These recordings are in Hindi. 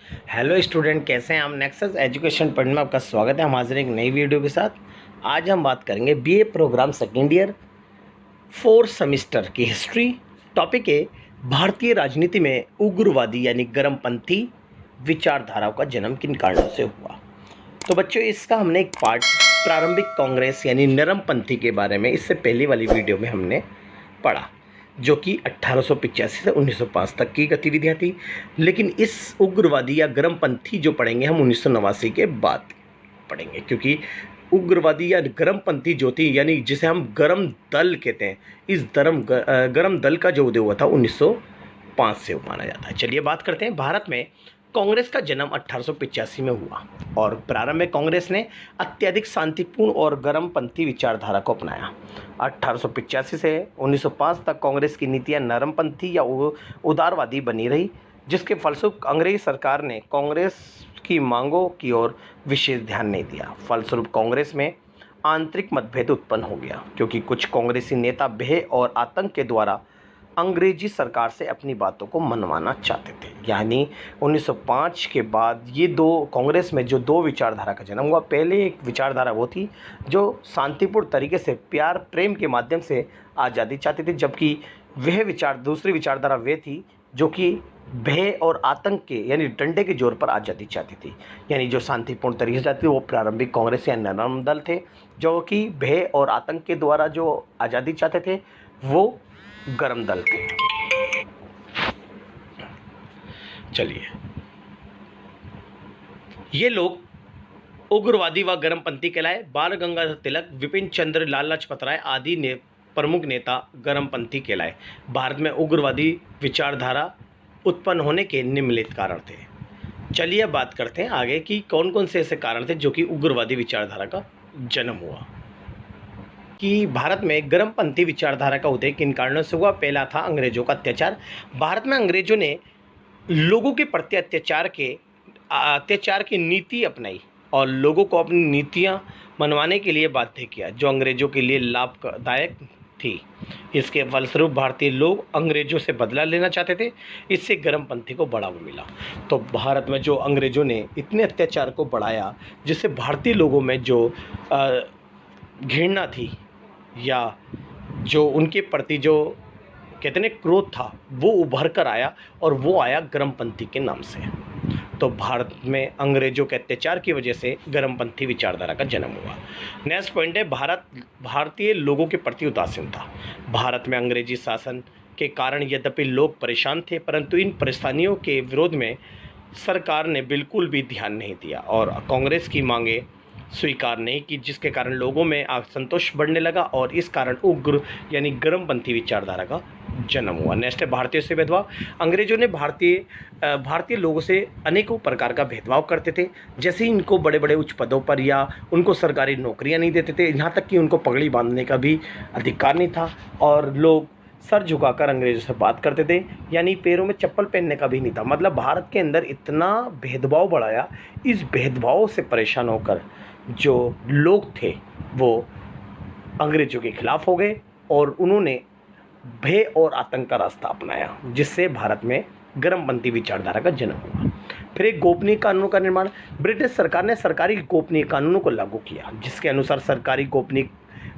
हेलो स्टूडेंट, कैसे हैं आप। नेक्सस एजुकेशन पढ़ने में आपका स्वागत है। हम हाजिर हैं एक नई वीडियो के साथ। आज हम बात करेंगे BA program second year 4th semester की हिस्ट्री। टॉपिक है भारतीय राजनीति में उग्रवादी यानी गर्मपंथी विचारधाराओं का जन्म किन कारणों से हुआ। तो बच्चों, इसका हमने एक पार्ट प्रारंभिक कांग्रेस यानी नरमपंथी के बारे में इससे पहली वाली वीडियो में हमने पढ़ा, जो कि 1885 से 1905 तक की गतिविधियां थी। लेकिन इस उग्रवादी या गर्मपंथी जो पढ़ेंगे हम 1989 के बाद पढ़ेंगे, क्योंकि उग्रवादी या गर्मपंथी जो थी यानी जिसे हम गर्म दल कहते हैं, इस गर्म दल का जो उदय हुआ था 1905 से माना जाता है। चलिए बात करते हैं। भारत में कांग्रेस का जन्म 1885 में हुआ और प्रारंभ में कांग्रेस ने अत्यधिक शांतिपूर्ण और गर्मपंथी विचारधारा को अपनाया। 1885 से 1905 तक कांग्रेस की नीतियां नरमपंथी या उदारवादी बनी रही, जिसके फलस्वरूप अंग्रेजी सरकार ने कांग्रेस की मांगों की ओर विशेष ध्यान नहीं दिया। फलस्वरूप कांग्रेस में आंतरिक मतभेद उत्पन्न हो गया, क्योंकि कुछ कांग्रेसी नेता भय और आतंक के द्वारा अंग्रेजी सरकार से अपनी बातों को मनवाना चाहते थे। यानी 1905 के बाद ये दो कांग्रेस में जो दो विचारधारा का जन्म हुआ, पहले एक विचारधारा वो थी जो शांतिपूर्ण तरीके से प्यार प्रेम के माध्यम से आज़ादी चाहती थी, जबकि दूसरी विचारधारा वे थी जो कि भय और आतंक के यानी डंडे के जोर पर आज़ादी चाहती थी। यानी जो शांतिपूर्ण तरीके से चाहती थी वो प्रारंभिक कांग्रेस या नरम दल थे, जो कि भय और आतंक के द्वारा जो आज़ादी चाहते थे वो गर्म दल थे। चलिए, ये लोग उग्रवादी व गर्मपंथी कहलाए। बाल गंगाधर तिलक, विपिन चंद्र, लाला लाजपत राय आदि ने प्रमुख नेता गर्मपंथी कहलाए। भारत में उग्रवादी विचारधारा उत्पन्न होने के निम्नलिखित कारण थे। चलिए अब बात करते हैं आगे कि कौन कौन से ऐसे कारण थे जो कि उग्रवादी विचारधारा का जन्म हुआ। कि भारत में गर्मपंथी विचारधारा का उदय किन कारणों से हुआ। पहला था अंग्रेजों का अत्याचार। भारत में अंग्रेजों ने लोगों के प्रति अत्याचार की नीति अपनाई और लोगों को अपनी नीतियां मनवाने के लिए बाध्य किया, जो अंग्रेजों के लिए लाभदायक थी। इसके फलस्वरूप भारतीय लोग अंग्रेजों से बदला लेना चाहते थे। इससे गर्मपंथी को बढ़ावा मिला। तो भारत में जो अंग्रेजों ने इतने अत्याचार को बढ़ाया, जिससे भारतीय लोगों में जो घृणा थी या जो उनके प्रति जो कहते हैं क्रोध था, वो उभर कर आया और वो आया गर्मपंथी के नाम से। तो भारत में अंग्रेजों के अत्याचार की वजह से गर्मपंथी विचारधारा का जन्म हुआ। नेक्स्ट पॉइंट है भारतीय लोगों के प्रति उदासीनता। भारत में अंग्रेजी शासन के कारण यद्यपि लोग परेशान थे, परंतु इन परेशानियों के विरोध में सरकार ने बिल्कुल भी ध्यान नहीं दिया और कांग्रेस की मांगे स्वीकार नहीं की, जिसके कारण लोगों में असंतोष बढ़ने लगा और इस कारण उग्र यानी गर्मपंथी विचारधारा का जन्म हुआ। नेक्स्ट है भारतीयों से भेदभाव। अंग्रेजों ने भारतीय लोगों से अनेकों प्रकार का भेदभाव करते थे, जैसे ही इनको बड़े बड़े उच्च पदों पर या उनको सरकारी नौकरियां नहीं देते थे, यहाँ तक कि उनको पगड़ी बांधने का भी अधिकार नहीं था और लोग सर झुकाकर अंग्रेजों से बात करते थे, यानी पैरों में चप्पल पहनने का भी नहीं था। मतलब भारत के अंदर इतना भेदभाव बढ़ाया। इस भेदभाव से परेशान होकर जो लोग थे वो अंग्रेजों के खिलाफ हो गए और उन्होंने भय और आतंक का रास्ता अपनाया, जिससे भारत में गर्मपंथी विचारधारा का जन्म हुआ। फिर एक गोपनीय कानूनों का निर्माण। ब्रिटिश सरकार ने सरकारी गोपनीय कानूनों को लागू किया, जिसके अनुसार सरकारी गोपनीय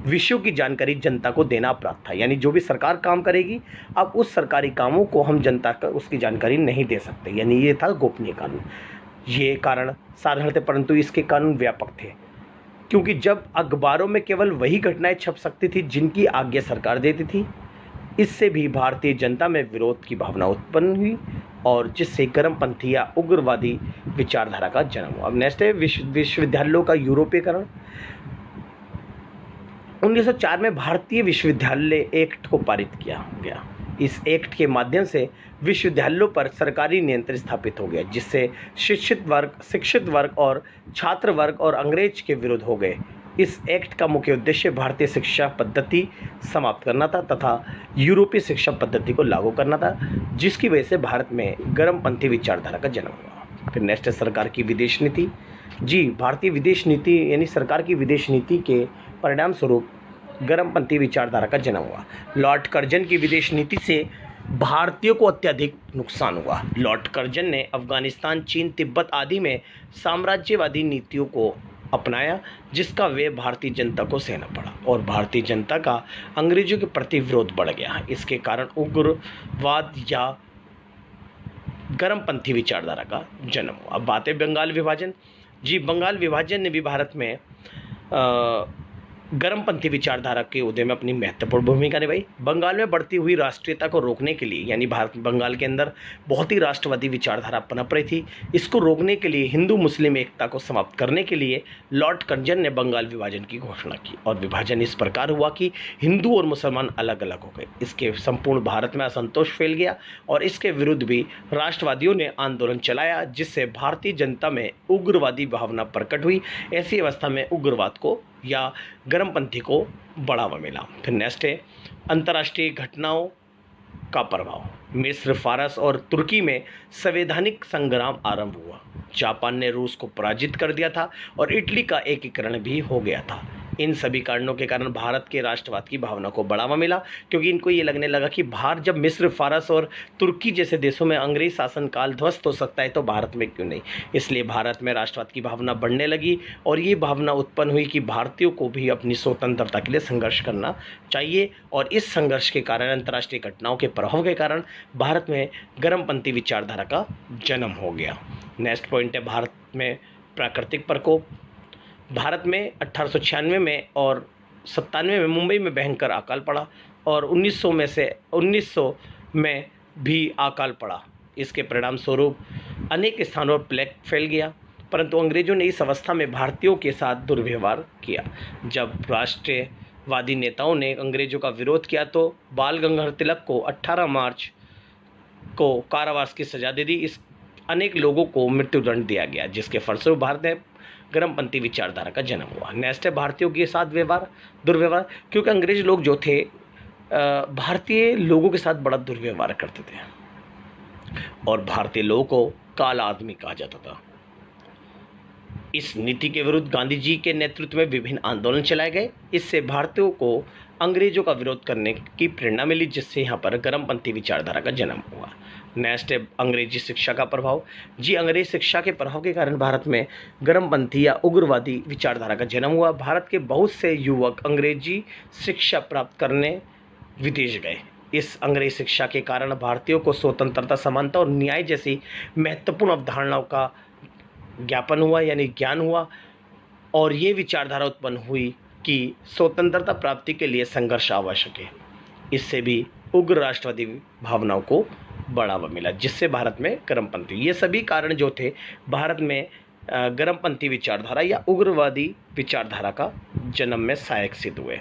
विषयों की जानकारी जनता को देना अपराध था। यानी जो भी सरकार काम करेगी, अब उस सरकारी कामों को हम जनता को उसकी जानकारी नहीं दे सकते। यानी ये था गोपनीय कानून। ये कारण साधारण थे, परंतु इसके कानून व्यापक थे, क्योंकि जब अखबारों में केवल वही घटनाएं छप सकती थी जिनकी आज्ञा सरकार देती थी, इससे भी भारतीय जनता में विरोध की भावना उत्पन्न हुई और जिससे गर्मपंथी या उग्रवादी विचारधारा का जन्म हुआ। अब नेक्स्ट है विश्वविद्यालयों का यूरोपीकरण। 1904 में भारतीय विश्वविद्यालय एक्ट को पारित किया गया। इस एक्ट के माध्यम से विश्वविद्यालयों पर सरकारी नियंत्रण स्थापित हो गया, जिससे शिक्षित वर्ग और छात्र वर्ग और अंग्रेज के विरोध हो गए। इस एक्ट का मुख्य उद्देश्य भारतीय शिक्षा पद्धति समाप्त करना था तथा यूरोपीय शिक्षा पद्धति को लागू करना था, जिसकी वजह से भारत में गर्मपंथी विचारधारा का जन्म हुआ। फिर नेक्स्ट है सरकार की विदेश नीति। जी, भारतीय विदेश नीति यानी सरकार की विदेश नीति के परिणाम स्वरूप गर्मपंथी विचारधारा का जन्म हुआ। लॉर्ड कर्जन की विदेश नीति से भारतीयों को अत्यधिक नुकसान हुआ। लॉर्ड कर्जन ने अफगानिस्तान, चीन, तिब्बत आदि में साम्राज्यवादी नीतियों को अपनाया, जिसका वे भारतीय जनता को सहना पड़ा और भारतीय जनता का अंग्रेजों के प्रति विरोध बढ़ गया। इसके कारण उग्रवाद या गर्मपंथी विचारधारा का जन्म हुआ। अब बात है बंगाल विभाजन। जी, बंगाल विभाजन ने भी भारत में गर्मपंथी विचारधारा के उदय में अपनी महत्वपूर्ण भूमिका निभाई। बंगाल में बढ़ती हुई राष्ट्रीयता को रोकने के लिए, यानी भारत बंगाल के अंदर बहुत ही राष्ट्रवादी विचारधारा पनप रही थी, इसको रोकने के लिए, हिंदू मुस्लिम एकता को समाप्त करने के लिए लॉर्ड कर्जन ने बंगाल विभाजन की घोषणा की और विभाजन इस प्रकार हुआ कि हिंदू और मुसलमान अलग अलग हो गए। इसके संपूर्ण भारत में असंतोष फैल गया और इसके विरुद्ध भी राष्ट्रवादियों ने आंदोलन चलाया, जिससे भारतीय जनता में उग्रवादी भावना प्रकट हुई। ऐसी अवस्था में उग्रवाद को या गर्मपंथी को बढ़ावा मिला। फिर नेक्स्ट है अंतर्राष्ट्रीय घटनाओं का प्रभाव। मिस्र, फारस और तुर्की में संवैधानिक संग्राम आरंभ हुआ। जापान ने रूस को पराजित कर दिया था और इटली का एकीकरण भी हो गया था। इन सभी कारणों के कारण भारत के राष्ट्रवाद की भावना को बढ़ावा मिला, क्योंकि इनको ये लगने लगा कि भारत, जब मिस्र, फारस और तुर्की जैसे देशों में अंग्रेज शासनकाल ध्वस्त हो सकता है तो भारत में क्यों नहीं। इसलिए भारत में राष्ट्रवाद की भावना बढ़ने लगी और ये भावना उत्पन्न हुई कि भारतीयों को भी अपनी स्वतंत्रता के लिए संघर्ष करना चाहिए। और इस संघर्ष के कारण, अंतर्राष्ट्रीय घटनाओं के प्रभाव के कारण भारत में गर्मपंथी विचारधारा का जन्म हो गया। नेक्स्ट पॉइंट है भारत में प्राकृतिक प्रकोप। भारत में 1896 में और 97 में मुंबई में भयंकर अकाल पड़ा और 1900 में भी अकाल पड़ा। इसके परिणाम स्वरूप अनेक स्थानों पर प्लेग फैल गया, परंतु अंग्रेजों ने इस अवस्था में भारतीयों के साथ दुर्व्यवहार किया। जब राष्ट्रवादी नेताओं ने अंग्रेजों का विरोध किया तो बाल गंगाधर तिलक को 18 मार्च को कारावास की सजा दे दी। इस अनेक लोगों को मृत्युदंड दिया गया, जिसके फलस्वरूप भारत में गर्मपंथी विचारधारा का जन्म हुआ। नेक्स्ट है भारतीयों के साथ दुर्व्यवहार, क्योंकि अंग्रेज लोग जो थे भारतीय लोगों के साथ बड़ा दुर्व्यवहार करते थे और भारतीय लोगों को काला आदमी कहा जाता था। इस नीति के विरुद्ध गांधी जी के नेतृत्व में विभिन्न आंदोलन चलाए गए। इससे भारतीयों को अंग्रेजों का विरोध करने की प्रेरणा मिली, जिससे यहाँ पर गर्मपंथी विचारधारा का जन्म हुआ। नेक्स्ट है अंग्रेजी शिक्षा का प्रभाव। जी, अंग्रेज शिक्षा के प्रभाव के कारण भारत में गर्मपंथी या उग्रवादी विचारधारा का जन्म हुआ। भारत के बहुत से युवक अंग्रेजी शिक्षा प्राप्त करने विदेश गए। इस अंग्रेज शिक्षा के कारण भारतीयों को स्वतंत्रता, समानता और न्याय जैसी महत्वपूर्ण अवधारणाओं का ज्ञापन हुआ, यानी ज्ञान हुआ, और ये विचारधारा उत्पन्न हुई कि स्वतंत्रता प्राप्ति के लिए संघर्ष आवश्यक है। इससे भी उग्र राष्ट्रवादी भावनाओं को बढ़ावा मिला, जिससे भारत में गर्मपंथी, ये सभी कारण जो थे भारत में गर्मपंथी विचारधारा या उग्रवादी विचारधारा का जन्म में सहायक सिद्ध हुए।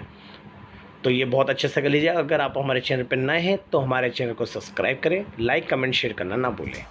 तो ये बहुत अच्छे से कर लीजिए। अगर आप हमारे चैनल पर नए हैं तो हमारे चैनल को सब्सक्राइब करें, लाइक, कमेंट, शेयर करना ना भूलें।